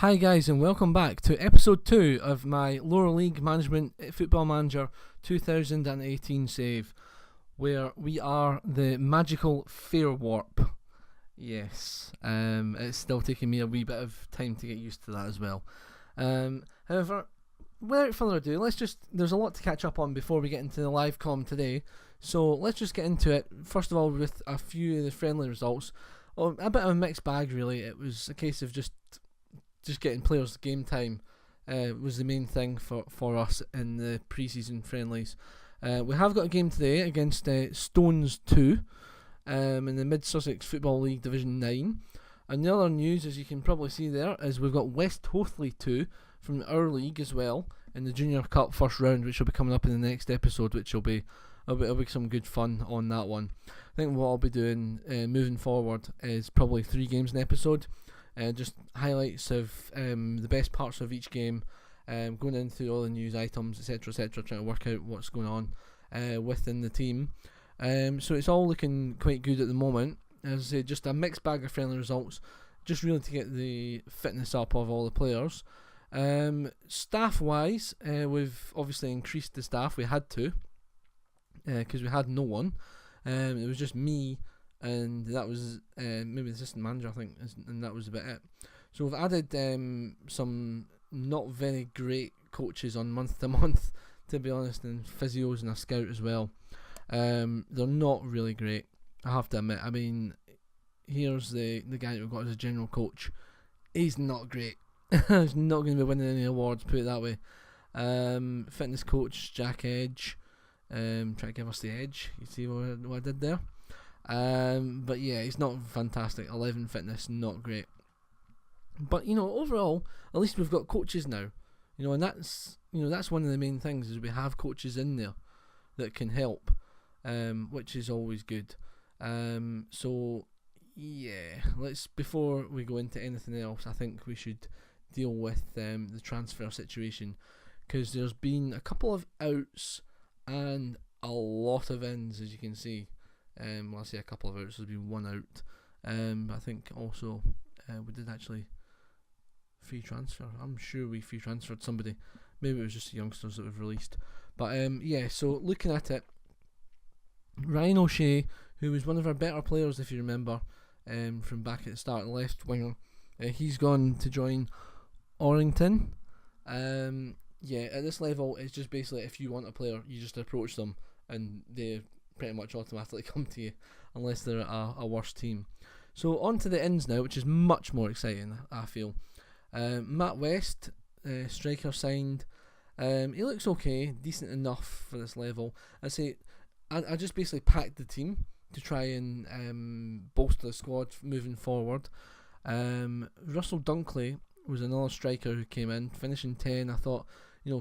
Hi guys, and welcome back to episode 2 of my Lower League Management Football Manager 2018 save, where we are the magical Fairwarp. Yes, it's still taking me a wee bit of time to get used to that as well. However, without further ado, there's a lot to catch up on before we get into the live comm today, so let's just get into it. First of all, with a few of the friendly results. A bit of a mixed bag really. It was a case of just getting players game time was the main thing for us in the pre-season friendlies. We have got a game today against Stones 2 in the Mid-Sussex Football League Division 9. And the other news, as you can probably see there, is we've got West Hoathly 2 from our league as well in the Junior Cup first round, which will be coming up in the next episode, which will be some good fun on that one. I think what I'll be doing moving forward is probably 3 games an episode. Just highlights of the best parts of each game, going in through all the news items, etc, trying to work out what's going on within the team. So it's all looking quite good at the moment. As I say, just a mixed bag of friendly results, just really to get the fitness up of all the players. Staff wise, we've obviously increased the staff. We had to, because we had no one. It was just me, and that was maybe the assistant manager, I think, and that was about it. So we've added some not very great coaches on month to month, to be honest, and physios and a scout as well. They're not really great, I have to admit. I mean, here's the guy that we've got as a general coach. He's not great. He's not going to be winning any awards, put it that way. Fitness coach Jack Edge, trying to give us the edge. You see what I did there? But yeah, he's not fantastic. 11 fitness, not great. But overall, at least we've got coaches now. And that's one of the main things, is we have coaches in there that can help, which is always good. So yeah, before we go into anything else, I think we should deal with the transfer situation, because there's been a couple of outs and a lot of ins, as you can see. Well, I say a couple of outs, there's been one out. I think also we did actually free transfer. I'm sure we free transferred somebody. Maybe it was just the youngsters that we've released. But yeah, so looking at it, Ryan O'Shea, who was one of our better players, if you remember, from back at the start, left winger, he's gone to join Orrington. Yeah, at this level, it's just basically if you want a player, you just approach them and they pretty much automatically come to you, unless they're a worse team. So on to the ins now, which is much more exciting, I feel. Matt West, striker, signed. He looks okay, decent enough for this level. I just basically packed the team to try and bolster the squad moving forward. Russell Dunkley was another striker who came in, finishing 10. I thought,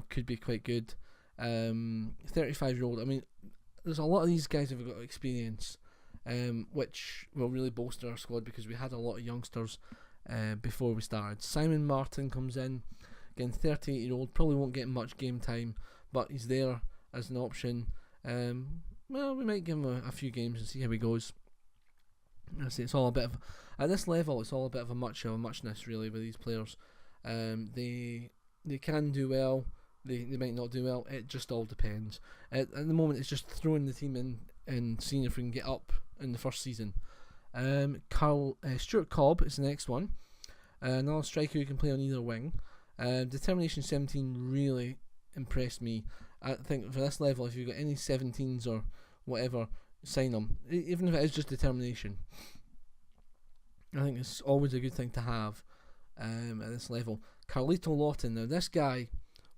could be quite good. 35-year-old. I mean, there's a lot of these guys who've got experience, which will really bolster our squad, because we had a lot of youngsters before we started. Simon Martin comes in, again, 38-year-old, probably won't get much game time, but he's there as an option. Well, we might give him a few games and see how he goes. I say it's all a bit of, at this level, it's all a bit of a muchness really with these players. They can do well, they might not do well. It just all depends. At the moment, it's just throwing the team in and seeing if we can get up in the first season. Stuart Cobb is the next one. Another striker who can play on either wing. Determination 17 really impressed me. I think for this level, if you've got any 17s or whatever, sign them, even if it is just determination. I think it's always a good thing to have at this level. Carlito Lawton, now this guy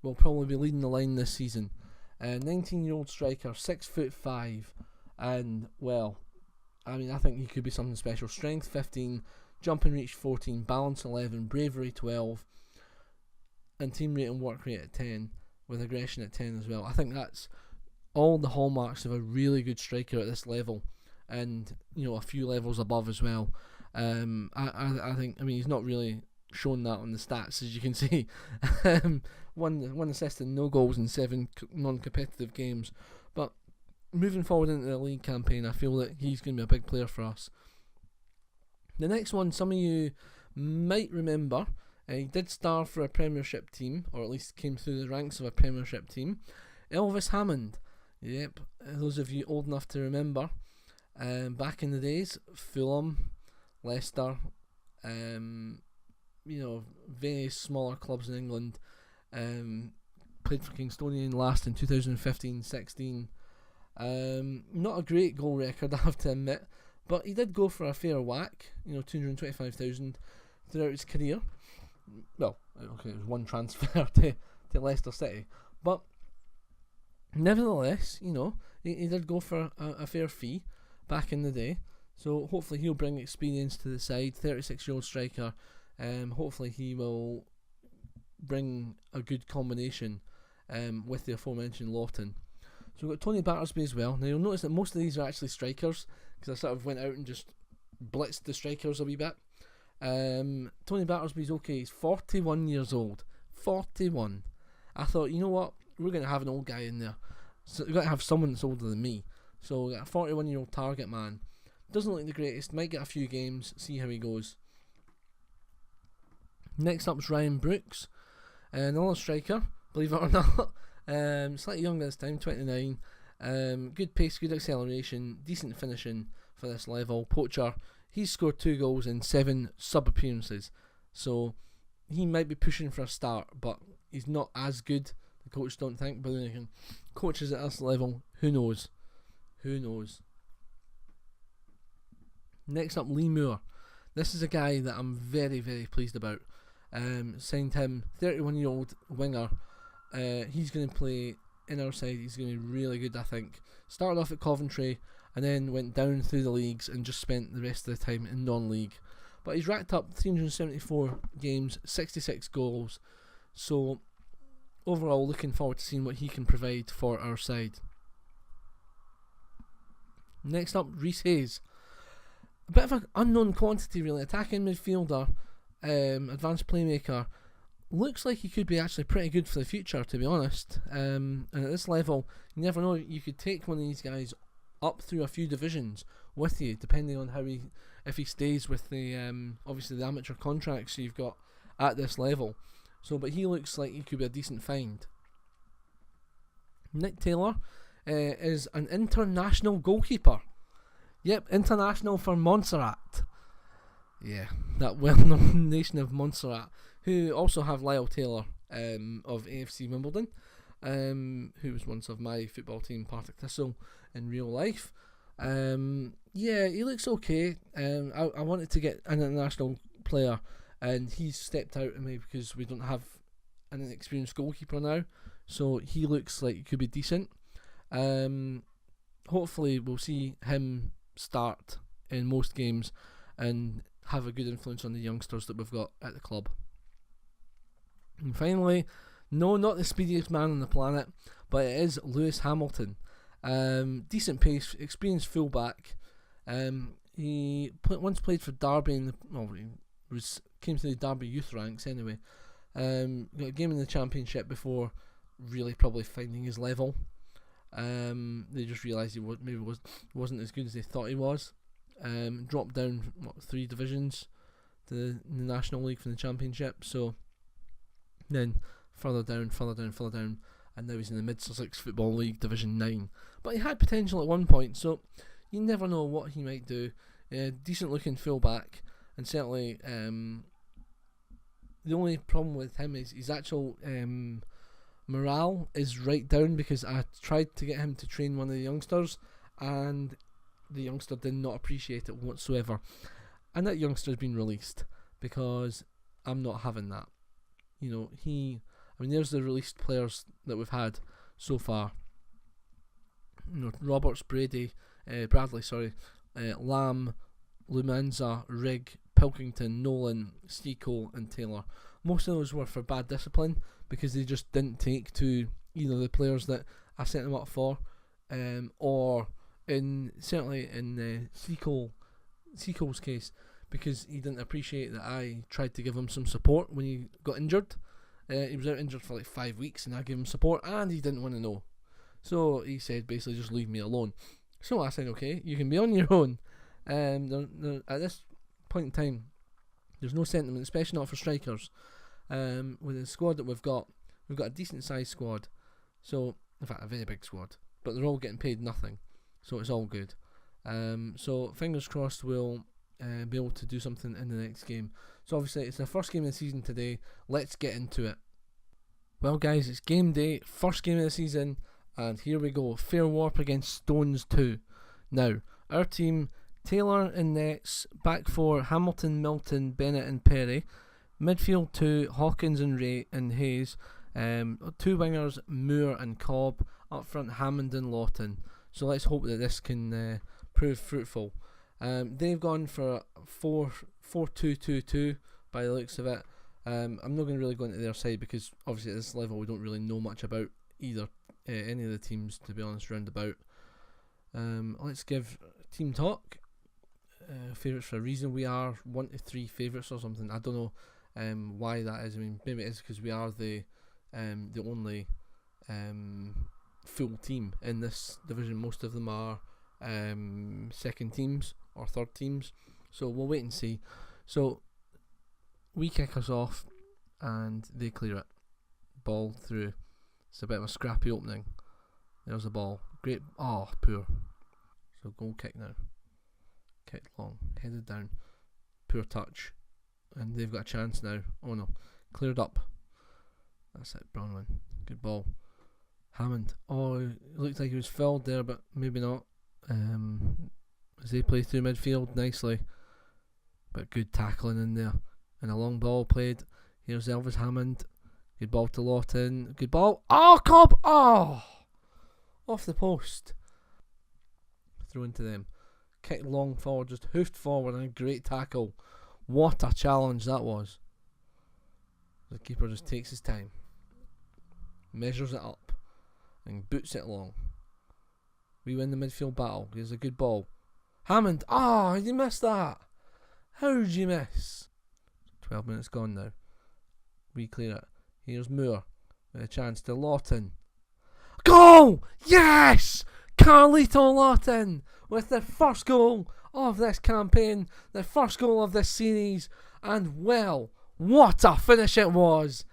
will probably be leading the line this season. 19-year-old striker, 6'5", and well, I mean, I think he could be something special. Strength 15, jump and reach 14, balance 11, bravery 12, and team rate and work rate at 10, with aggression at 10 as well. I think that's all the hallmarks of a really good striker at this level, and a few levels above as well. I think, he's not really shown that on the stats, as you can see. one assist and no goals in 7 non-competitive games, but moving forward into the league campaign, I feel that he's going to be a big player for us. The next one, some of you might remember, He did star for a Premiership team, or at least came through the ranks of a Premiership team. Elvis Hammond. Yep, those of you old enough to remember. Back in the days, Fulham, Leicester, various smaller clubs in England. Played for Kingstonian last in 2015-16. Not a great goal record, I have to admit, but he did go for a fair whack, 225,000 throughout his career. Well, okay, it was one transfer to Leicester City, but nevertheless, he did go for a fair fee back in the day. So hopefully he'll bring experience to the side. 36-year-old striker. Hopefully he will bring a good combination with the aforementioned Lawton. So we've got Tony Battersby as well. Now you'll notice that most of these are actually strikers, because I sort of went out and just blitzed the strikers a wee bit. Tony Battersby's okay. He's 41 years old. 41. I thought, you know what? We're going to have an old guy in there. So we've got to have someone that's older than me. So we got a 41-year-old target man. Doesn't look the greatest. Might get a few games. See how he goes. Next up is Ryan Brooks. Another striker, believe it or not. Slightly younger this time, 29. Good pace, good acceleration, decent finishing for this level. Poacher. He's scored 2 goals in 7 sub-appearances. So he might be pushing for a start, but he's not as good, the coach don't think. But then again, coaches at this level, who knows? Who knows? Next up, Lee Moore. This is a guy that I'm very, very pleased about. Signed him, 31-year-old winger. He's going to play in our side. He's going to be really good, I think. Started off at Coventry and then went down through the leagues and just spent the rest of the time in non-league. But he's racked up 374 games, 66 goals. So overall, looking forward to seeing what he can provide for our side. Next up, Reece Hayes. A bit of an unknown quantity, really. Attacking midfielder, advanced playmaker. Looks like he could be actually pretty good for the future, to be honest. And at this level, you never know. You could take one of these guys up through a few divisions with you, depending on if he stays with the obviously the amateur contracts you've got at this level. So, but he looks like he could be a decent find. Nick Taylor is an international goalkeeper. Yep, international for Montserrat. Yeah, that well-known nation of Montserrat, who also have Lyle Taylor of AFC Wimbledon, who was once of my football team, Partick Thistle, in real life. Yeah, he looks okay. I wanted to get an international player, and he's stepped out of me because we don't have an experienced goalkeeper now. So he looks like he could be decent. Hopefully we'll see him start in most games and have a good influence on the youngsters that we've got at the club. And finally, no, not the speediest man on the planet, but it is Lewis Hamilton. Decent pace, experienced fullback. He once played for Derby came to the Derby youth ranks anyway. Got a game in the Championship before really probably finding his level. They just realised he wasn't as good as they thought he was. Dropped down 3 divisions to the National League from the Championship. So then further down, and now he's in the Mid-Sussex Football League Division 9. But he had potential at one point, so you never know what he might do. Decent looking fullback, and certainly the only problem with him is his actual morale is right down, because I tried to get him to train one of the youngsters and the youngster did not appreciate it whatsoever, and that youngster's been released because I'm not having that. There's the released players that we've had so far. Roberts, Bradley, Lamb, Lumanza, Rigg, Pilkington, Nolan, Steeco and Taylor. Most of those were for bad discipline because they just didn't take to either the players that I set them up for, or certainly in Steeco's case, because he didn't appreciate that I tried to give him some support when he got injured. He was out injured for like 5 weeks and I gave him support and he didn't want to know. So he said basically just leave me alone. So I said okay, you can be on your own. At this point in time, there's no sentiment, especially not for strikers. with the squad that we've got a decent sized squad. So, in fact, a very big squad. But they're all getting paid nothing. So it's all good. So fingers crossed we'll be able to do something in the next game. So obviously it's the first game of the season today. Let's get into it. Well guys, it's game day, first game of the season, and here we go. Fairwarp against Stones 2. Now, our team, Taylor in nets, back four, Hamilton, Milton, Bennett and Perry. Midfield 2, Hawkins and Ray and Hayes. 2 wingers, Moore and Cobb. Up front, Hammond and Lawton. So let's hope that this can prove fruitful. They've gone for 4-2-2-2 by the looks of it. I'm not going to really go into their side because obviously at this level we don't really know much about either any of the teams, to be honest, round about. Let's give team talk. Favourites for a reason. We are 1 to 3 favourites or something. I don't know why that is. I mean, maybe it is because we are the only full team in this division. Most of them are second teams or third teams, so we'll wait and see. So we kick us off and they clear it, ball through. It's a bit of a scrappy opening. There's the ball, great, poor. So goal kick now, kicked long, headed down, poor touch, and they've got a chance now. Oh no, cleared up. That's it, Bronwyn, good ball. Hammond, it looked like he was fouled there, but maybe not. As they play through midfield nicely, but good tackling in there, and a long ball played. Here's Elvis Hammond, good ball to Lawton, good ball. Cobb, off the post. Throw into them, kicked long forward, just hoofed forward, and a great tackle. What a challenge that was. The keeper just takes his time, measures it up, and boots it long. We win the midfield battle. Here's a good ball. Hammond, you missed that. How did you miss? 12 minutes gone now. We clear it. Here's Moore with a chance to Lawton. Goal! Yes! Carlito Lawton with the first goal of this campaign, the first goal of this series, and well, what a finish it was.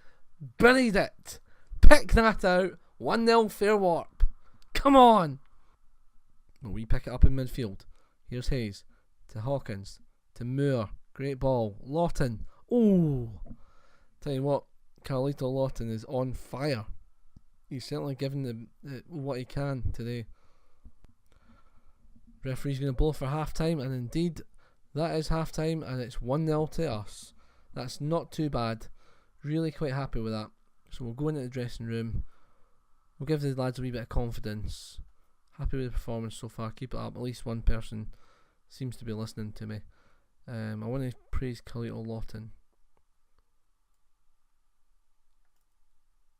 Buried it. Pick that out. 1-0 Fairwarp. Come on. We pick it up in midfield. Here's Hayes to Hawkins to Moore. Great ball. Lawton. Tell you what, Carlito Lawton is on fire. He's certainly given what he can today. Referee's going to blow for half time, and indeed that is half time, and it's 1-0 to us. That's not too bad. Really quite happy with that. So we'll go into the dressing room. We'll give the lads a wee bit of confidence. Happy with the performance so far. Keep it up. At least one person seems to be listening to me. I want to praise Carlito Lawton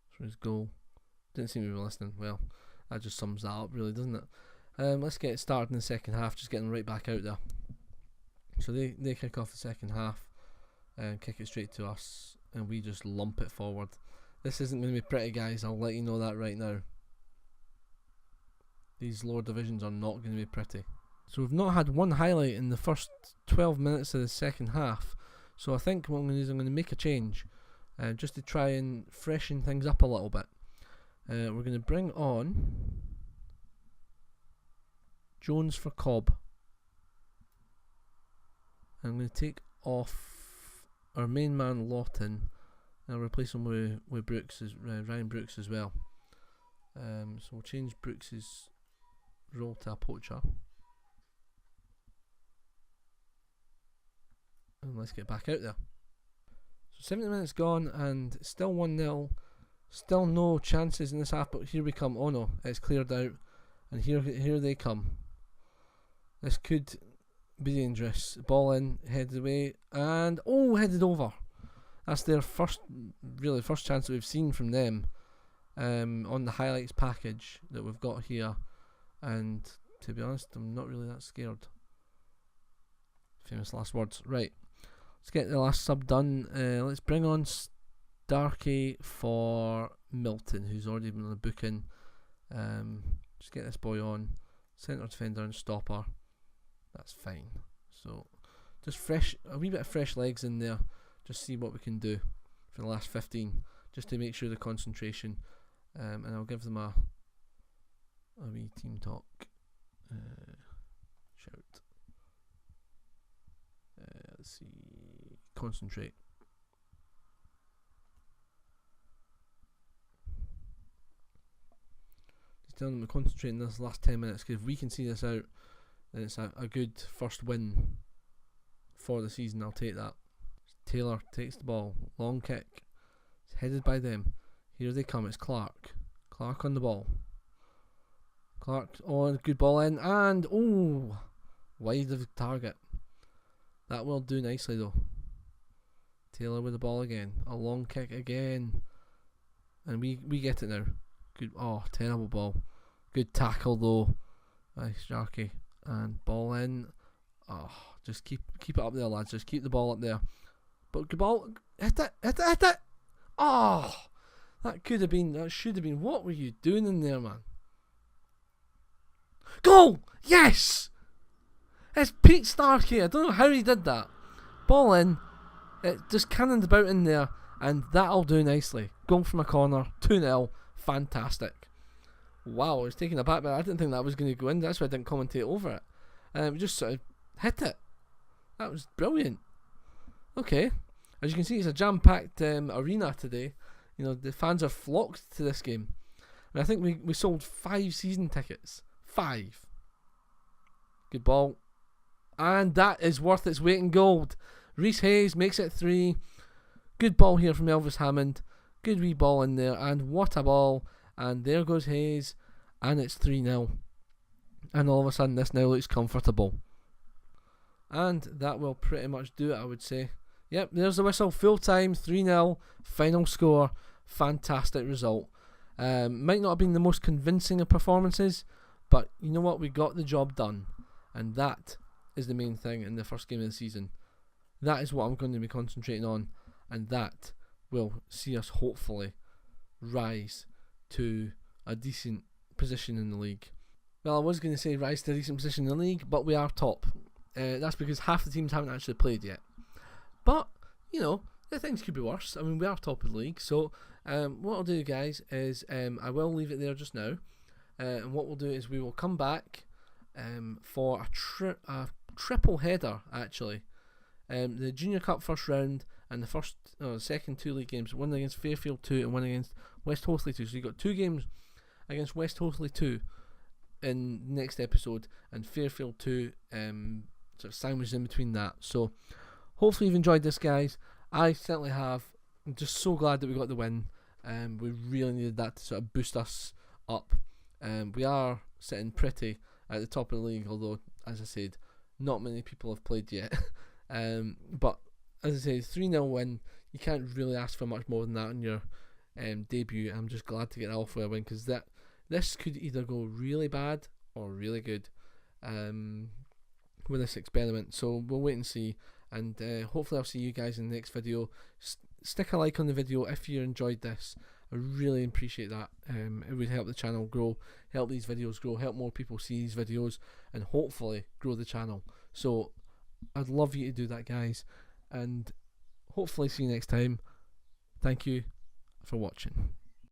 for his goal. Didn't seem to be listening. Well, that just sums that up, really, doesn't it? Let's get it started in the second half. Just getting right back out there. So they kick off the second half and kick it straight to us, and we just lump it forward. This isn't going to be pretty, guys. I'll let you know that right now. These lower divisions are not going to be pretty. So we've not had one highlight in the first 12 minutes of the second half. So I think what I'm going to do is I'm going to make a change, just to try and freshen things up a little bit. We're going to bring on Jones for Cobb. I'm going to take off our main man Lawton. I'll replace him with Ryan Brooks as well. So we'll change Brooks's role to a poacher. And let's get back out there. So 70 minutes gone and still 1-0. Still no chances in this half, but here we come. Oh no, it's cleared out. And here they come. This could be dangerous. Ball in, headed away, and headed over. That's their first chance that we've seen from them on the highlights package that we've got here. And to be honest, I'm not really that scared. Famous last words. Right, let's get the last sub done. Let's bring on Starkey for Milton, who's already been on the booking. Just get this boy on. Centre defender and stopper. That's fine. So just a wee bit of fresh legs in there. Just see what we can do. for the last 15, just to make sure the concentration. And I'll give them a wee team talk shout. Let's see, concentrate. Just telling them to concentrate in this last 10 minutes, because if we can see this out, then it's a good first win for the season. I'll take that. Taylor takes the ball, long kick. It's headed by them. Here they come. It's Clark. Clark on the ball. Clark on, good ball in, and wide of the target. That will do nicely though. Taylor with the ball again. A long kick again, and we get it now. Good. Terrible ball. Good tackle though. Nice, Jarky. And ball in. Just keep it up there, lads. Just keep the ball up there. But good ball. Hit it. That could have been. That should have been. What were you doing in there, man? Goal! Yes! It's Pete Starkey. I don't know how he did that. Ball in. It just cannoned about in there, and that'll do nicely. Goal from a corner. 2-0. Fantastic. Wow, I was taken aback, but I didn't think that was going to go in. That's why I didn't commentate over it. We just sort of hit it. That was brilliant. Okay. As you can see, it's a jam-packed arena today. You know, the fans are flocked to this game. And I think we sold 5 season tickets. 5. Good ball. And that is worth its weight in gold. Reece Hayes makes it 3. Good ball here from Elvis Hammond. Good wee ball in there. And what a ball. And there goes Hayes. And it's 3-0. And all of a sudden this now looks comfortable. And that will pretty much do it, I would say. Yep, there's the whistle. Full time, 3-0. Final score. Fantastic result. Might not have been the most convincing of performances, but you know what? We got the job done. And that is the main thing in the first game of the season. That is what I'm going to be concentrating on. And that will see us hopefully rise to a decent position in the league. Well, I was going to say rise to a decent position in the league, but we are top. That's because half the teams haven't actually played yet. But, you know, things could be worse. I mean, we are top of the league. So, what I'll do, guys, is I will leave it there just now. And what we'll do is we will come back for a triple header, actually. The Junior Cup first round and the second 2 league games. One against Fairfield 2 and one against West Hoathly 2. So you've got 2 games against West Hoathly 2 in the next episode, and Fairfield 2 sort of sandwiched in between that. So hopefully you've enjoyed this, guys. I certainly have. I'm just so glad that we got the win. We really needed that to sort of boost us up. We are sitting pretty at the top of the league, although, as I said, not many people have played yet. But as I said, 3-0 win. You can't really ask for much more than that on your debut. I'm just glad to get that off with a win, because this could either go really bad or really good with this experiment. So we'll wait and see, and hopefully I'll see you guys in the next video. Stick a like on the video if you enjoyed this. I really appreciate that. It would help the channel grow, help these videos grow, help more people see these videos, and hopefully grow the channel. So I'd love you to do that, guys, and hopefully see you next time. Thank you for watching.